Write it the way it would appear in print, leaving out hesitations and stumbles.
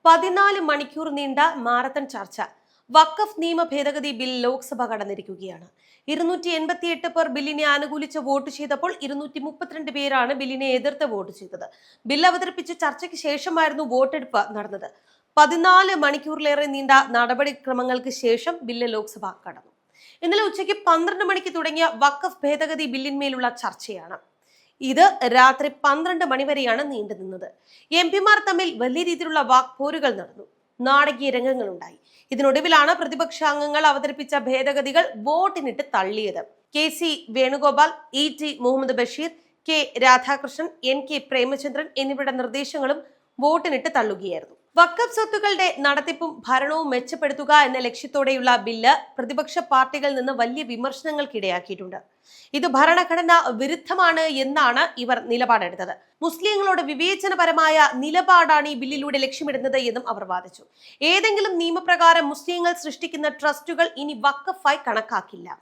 14 മണിക്കൂർ നീണ്ട മാരത്തൺ ചർച്ച. വഖഫ് നിയമ ഭേദഗതി ബിൽ ലോക്സഭ കടന്നിരിക്കുകയാണ്. 288 പേർ ബില്ലിനെ അനുകൂലിച്ച് വോട്ട് ചെയ്തപ്പോൾ 232 പേരാണ് ബില്ലിനെ എതിർത്ത് വോട്ട് ചെയ്തത്. ബിൽ അവതരിപ്പിച്ച് ചർച്ചയ്ക്ക് ശേഷമായിരുന്നു വോട്ടെടുപ്പ് നടന്നത്. 14 മണിക്കൂറിലേറെ നീണ്ട നടപടിക്രമങ്ങൾക്ക് ശേഷം ബില്ല് ലോക്സഭ കടന്നു. ഇന്നലെ ഉച്ചയ്ക്ക് 12 മണിക്ക് തുടങ്ങിയ വഖഫ് ഭേദഗതി ബില്ലിന്മേലുള്ള ചർച്ചയാണ്. ഇത് രാത്രി 12 മണി വരെയാണ് നീണ്ടുനിന്നത്. എംപിമാർ തമ്മിൽ വലിയ രീതിയിലുള്ള വാക്പോരുകൾ നടന്നു. നാടകീയ രംഗങ്ങളുണ്ടായി. ഇതിനൊടുവിലാണ് പ്രതിപക്ഷാംഗങ്ങൾ അവതരിപ്പിച്ച ഭേദഗതികൾ വോട്ടിനിട്ട് തള്ളിയത്. KC Venugopal, ET Muhammad Basheer, K Radhakrishnan, NK Premachandran എന്നിവരുടെ നിർദ്ദേശങ്ങളും വോട്ടിനിട്ട് തള്ളുകയായിരുന്നു. വഖഫ് സ്വത്തുക്കളുടെ നടത്തിപ്പും ഭരണവും മെച്ചപ്പെടുത്തുക എന്ന ലക്ഷ്യത്തോടെയുള്ള ബില്ല് പ്രതിപക്ഷ പാർട്ടികളിൽ നിന്ന് വലിയ വിമർശനങ്ങൾക്കിടയാക്കിയിട്ടുണ്ട്. ഇത് ഭരണഘടനാ വിരുദ്ധമാണ് എന്നാണ് ഇവർ നിലപാടെടുത്തത്. മുസ്ലിങ്ങളോട് വിവേചനപരമായ നിലപാടാണ് ഈ ബില്ലിലൂടെ ലക്ഷ്യമിടുന്നത് എന്നും അവർ വാദിച്ചു. ഏതെങ്കിലും നിയമപ്രകാരം മുസ്ലിങ്ങൾ സൃഷ്ടിക്കുന്ന ട്രസ്റ്റുകൾ ഇനി വഖഫായി കണക്കാക്കില്ല.